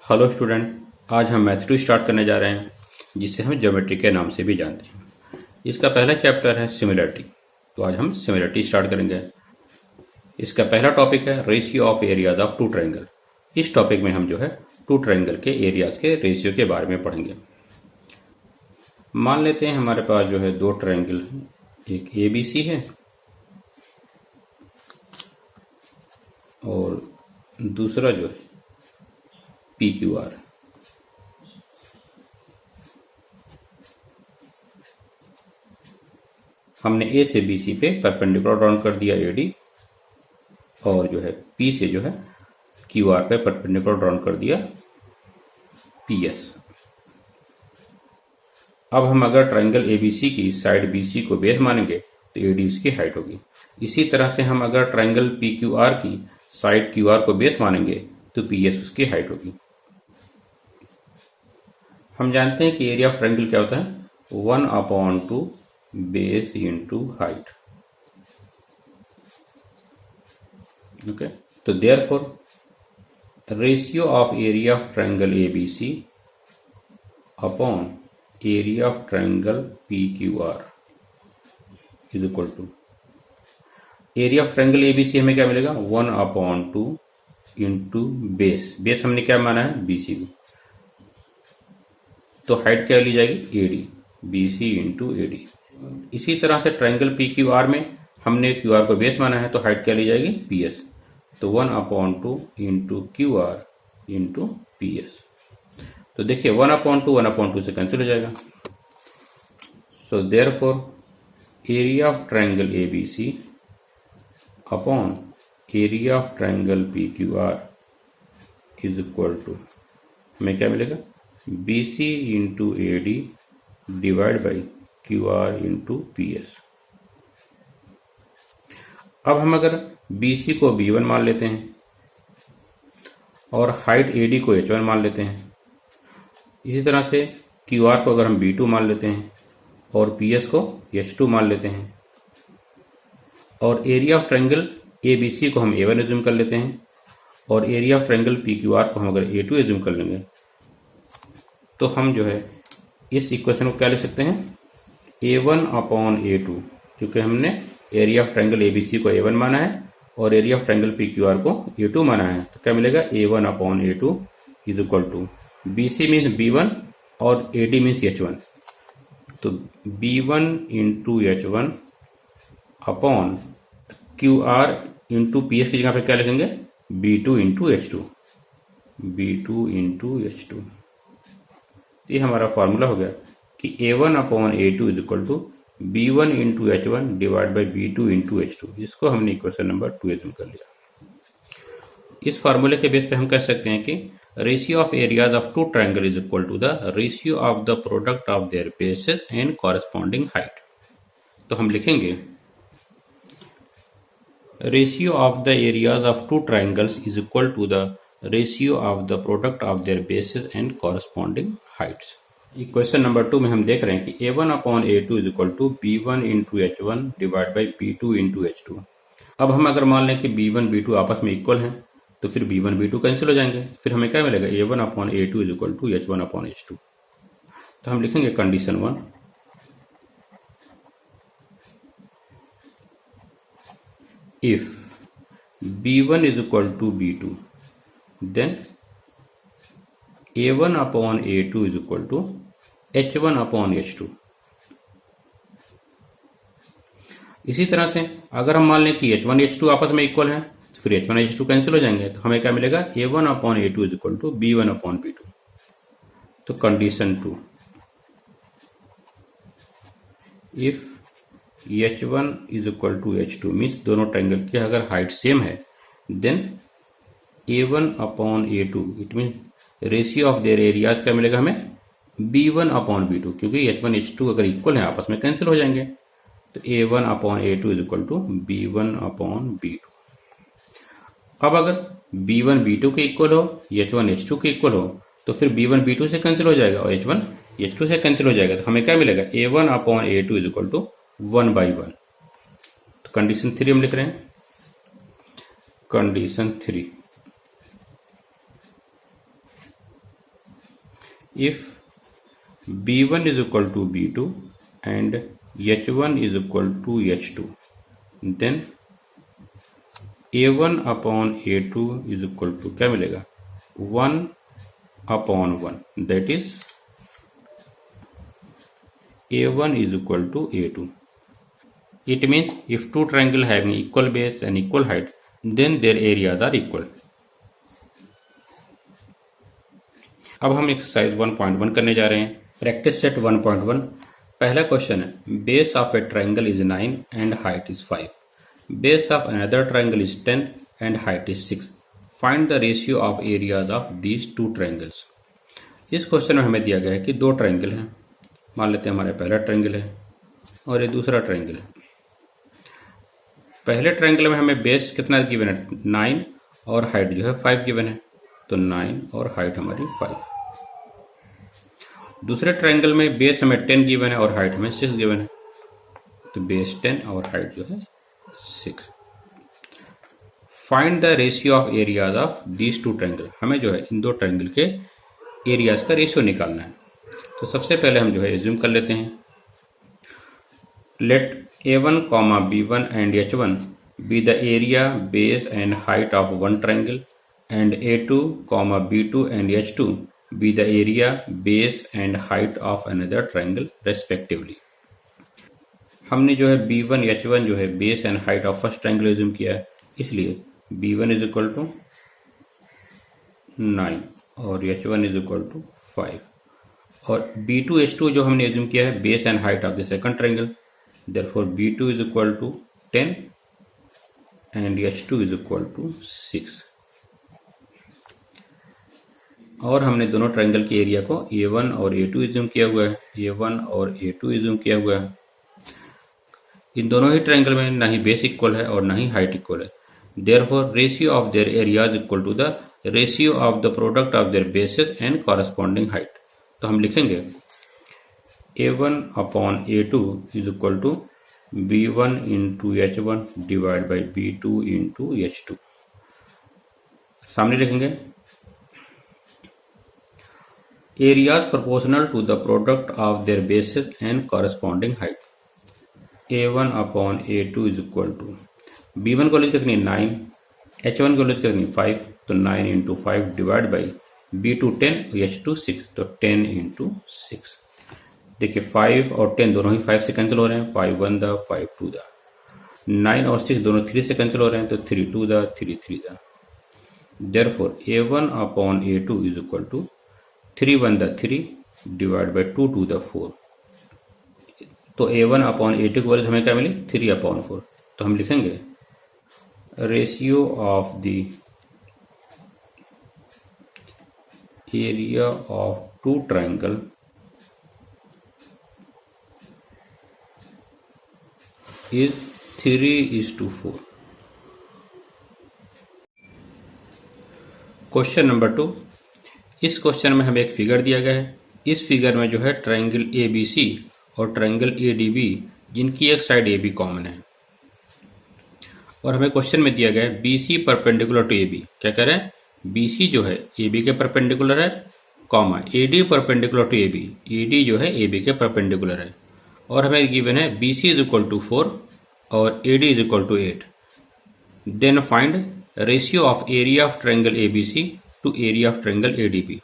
Hello student, आज हम math 2 start करने जा रहे हैं, जिसे हम ज्योमेट्री के नाम से भी जानते हैं। इसका पहला चैप्टर है सिमिलरिटी। तो आज हम सिमिलरिटी स्टार्ट करेंगे। इसका पहला टॉपिक है ratio of areas of two triangle. इस टॉपिक में हम जो है टू ट्रायंगल के एरियाज के रेशियो के बारे में पढ़ेंगे। मान लेते हैं हमारे पास जो है दो ट्रायंगल, एक ABC है और दूसरा जो है PQR। हमने A से BC पे परपेंडिकुलर ड्रॉ कर दिया AD, और जो है P से जो है QR पे परपेंडिकुलर ड्रॉ कर दिया PS। अब हम अगर ट्रायंगल ABC की साइड BC को बेस मानेंगे तो AD उसकी हाइट होगी। इसी तरह से हम अगर ट्रायंगल PQR की साइड QR को बेस मानेंगे तो PS उसकी हाइट होगी। हम जानते हैं कि एरिया ऑफ ट्रायंगल क्या होता है, 1/2 बेस इंटू हाइट। ओके, तो therefore ratio of area of triangle ABC upon area of triangle PQR is equal to area of triangle ABC हमें क्या मिलेगा, 1/2 इंटू बेस। बेस हमने क्या माना है, BC को, तो हाइट क्या ली जाएगी, AD, BC इंटू AD। इसी तरह से ट्रायंगल PQR में हमने QR को बेस माना है तो हाइट क्या ली जाएगी, PS, तो 1/2 इंटू QR इंटू PS। तो देखिए 1/2 से कैंसिल हो जाएगा। So therefore area of triangle ABC upon area of triangle PQR is equal to हमें क्या मिलेगा, BC into AD divide by QR into PS। अब हम अगर BC को B1 मान लेते हैं और हाइट AD को H1 मान लेते हैं, इसी तरह से QR को अगर हम B2 मान लेते हैं और PS को H2 मान लेते हैं, और एरिया ऑफ ट्रायंगल ABC को हम A1 एज्यूम कर लेते हैं और एरिया ऑफ ट्रायंगल PQR को हम अगर A2 एज्यूम कर लेंगे, तो हम जो है इस इक्वेशन को क्या ले सकते हैं, A1/A2, क्योंकि हमने एरिया ऑफ ट्रायंगल ABC को A1 माना है और एरिया ऑफ ट्रायंगल PQR को A2 माना है, तो क्या मिलेगा, A1/A2 is equal to BC means B1 और AD मीन्स H1, तो B1 into H1 upon QR into PS की जगह पर क्या लिखेंगे, B2 into H2, B2 into H2। ये हमारा फॉर्मूला हो गया कि A1/A2 is equal to B1 into H1 divide by B2 into H2। इसको हमने इक्वेशन नंबर 2 एज्यूम कर लिया। इस फार्मूले के बेस पे हम कह सकते हैं कि ratio of areas of two triangle is equal to the ratio of the product of their bases and corresponding height. तो हम लिखेंगे ratio of the areas of two triangles is equal to the ratio of the product of their bases and corresponding heights. Equation number 2 में हम देख रहे हैं कि A1/A2 is equal to B1 into H1 divide by B2 into H2। अब हम अगर मान लें कि B1 B2 आपस में इक्वल हैं, तो फिर B1 B2 कैंसिल हो जाएंगे, फिर हमें क्या मिलेगा, A1/A2 is equal to H1/H2। तो हम लिखेंगे condition 1, if B1 is equal to B2 then A1/A2 is equal to H1/H2। इसी तरह से अगर हम मान लें कि H1 H2 आपस में इक्वल है, तो फिर H1 H2 कैंसिल हो जाएंगे, तो हमें क्या मिलेगा, A1/A2 is equal to B1/B2। तो condition 2, if H1 is equal to H2 means दोनों ट्रायंगल की अगर हाइट सेम है, then A1/A2 it mean ratio of their areas क्या मिलेगा हमें, B1/B2, क्योंकि H1 H2 अगर इक्वल है आपस में कैंसिल हो जाएंगे, तो A1/A2 is equal to B1/B2। अब अगर B1 B2 के इक्वल हो, H1 H2 के इक्वल हो, तो फिर B1 B2 से कैंसिल हो जाएगा और H1 H2 से कैंसिल हो जाएगा, तो हमें क्या मिलेगा, A1/A2 इज इक्वल टू 1/1। तो कंडीशन 3 हम लिख रहे हैं, condition 3 if B1 is equal to B2 and H1 is equal to H2, then A1 upon A2 is equal to क्या मिलेगा 1/1, that is A1 is equal to A2. It means if two triangles having equal base and equal height, then their areas are equal. अब हम exercise 1.1 करने जा रहे हैं। Practice set 1.1। पहला question है, base of A triangle is 9 and height is 5, base of another triangle is 10 and height is 6, find the ratio of areas of these two triangles. इस question में हमें दिया गया है कि दो ट्राइंगल हैं, मान लेते हैं हमारा पहला ट्राइंगल है और ये दूसरा ट्राइंगल है। पहले ट्राइंगल में हमें बेस कितना गिवन है 9 और हाइट जो है 5 गिवन है, तो 9 और हाइट हमारी 5। दूसरे ट्राइंगल में बेस हमें 10 गिवन है और हाइट हमें 6 गिवन है, तो बेस 10 और हाइट जो है 6। Find the ratio of areas of these two triangle. हमें जो है इन दो ट्राइंगल के एरियाज का रेशियो निकालना है। तो सबसे पहले हम जो है एज्यूम कर लेते हैं, late A1, B1 and H1 be the area, base and height of one triangle, and A2, B2 and H2 be the area, base and height of another triangle respectively. हमने जो है B1 H1 जो है base and height of first triangle assume किया है, इसलिए B1 is equal to 9 और H1 is equal to 5, और B2 H2 जो हमने एज्यूम किया है base and height of the second triangle, therefore B2 is equal to 10 and H2 is equal to 6। और हमने दोनों ट्राइंगल के एरिया को A1 और A2 एज्यूम किया हुआ है, A1 और A2 एज्यूम किया हुआ है। इन दोनों ही ट्राइंगल में ना ही बेस इक्वल है और ना ही हाइट इक्वल है, therefore ratio of their areas equal to the ratio of the product of their bases and corresponding height। तो हम लिखेंगे A1 upon A2 is equal to B1 into H1 divided by B2 into H2। सामने लिखेंगे areas proportional to the product of their bases and corresponding height। A1 upon A2 is equal to B1 की value कितनी 9, H1 की value कितनी 5, तो 9 into 5 divided by B2 10 H2 6, तो 10 into 6। देखिए 5 और 10 दोनों ही 5 से कैंसिल हो रहे हैं, 5 1 द 5 2 द, 9 और 6 दोनों 3 से कैंसिल हो रहे हैं, तो 3 2 द 3 3 द। Therefore A1 upon A2 is equal to 3 1 द 3 डिवाइड बाई 2 2 द 4। तो A1 अपॉन A2 की वैल्यू हमें क्या मिली 3 अपॉन 4। तो हम लिखेंगे ratio of the area of two triangle is 3:4। Question number 2। इस क्वेश्चन में हमें एक फिगर दिया गया है। इस फिगर में जो है ट्राइंगल ABC और ट्राइंगल ADB जिनकी एक साइड AB कॉमन है, और हमें क्वेश्चन में दिया गया है BC परपेंडिकुलर टू AB। क्या कह रहे हैं, BC जो है AB के परपेंडिकुलर है, comma AD perpendicular to AB, AD जो है AB के परपेंडिकुलर है, और हमें गिवन है BC इज इक्वल टू 4 और AD is equal to 8। Then find ratio of area of triangle ABC to area of triangle ADB।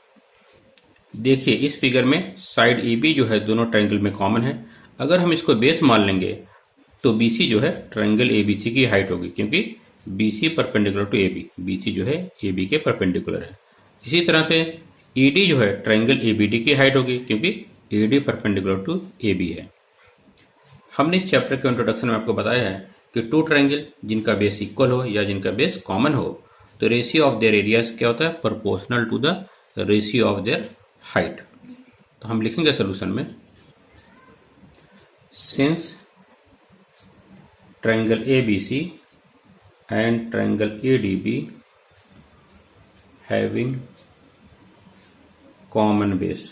देखिए इस फिगर में साइड AB जो है दोनों ट्राइंगल में कॉमन है। अगर हम इसको बेस मान लेंगे तो BC जो है ट्राइंगल ABC की हाइट होगी, क्योंकि BC perpendicular to AB, BC जो है AB के परपेंडिकुलर है। इसी तरह से ED जो है ट्राइंगल ABD की हाइट होगी, क्योंकि AD परपेंडिकुलर टू AB है। हमने इस चैप्टर के इंट्रोडक्शन में आपको बताया है कि टू ट्राइंगल जिनका बेस इक्वल हो या जिनका बेस कॉमन हो, तो रेशियो ऑफ देयर एरियाज क्या होता है, proportional to the ratio of their height. तो हम लिखेंगे सोल्यूशन में, since triangle ABC and triangle ADB having common base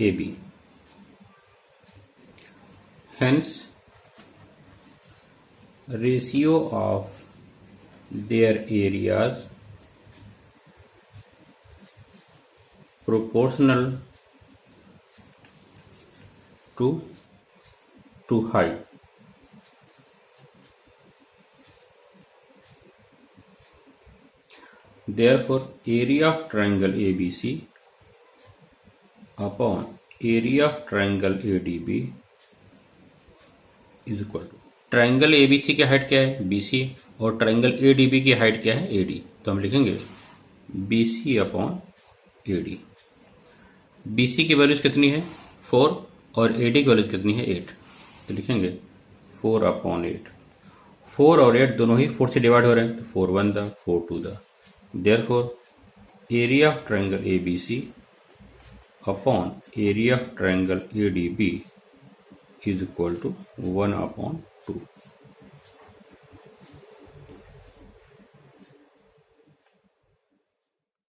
AB, hence ratio of their areas proportional to height. Therefore, area of triangle ABC upon area of triangle ADB is equal to, triangle ABC की height क्या है BC और triangle ADB की height क्या है AD, तो हम लिखेंगे BC अपॉन AD। BC की वैल्यूज कितनी है 4 और AD की वैल्यूज कितनी है 8, तो लिखेंगे 4 अपॉन 8। 4 और 8 दोनों ही 4 से डिवाइड हो रहे हैं, तो 4 1 the 4 2 the, therefore area of triangle ABC upon area of triangle ADB is equal to 1 upon 2।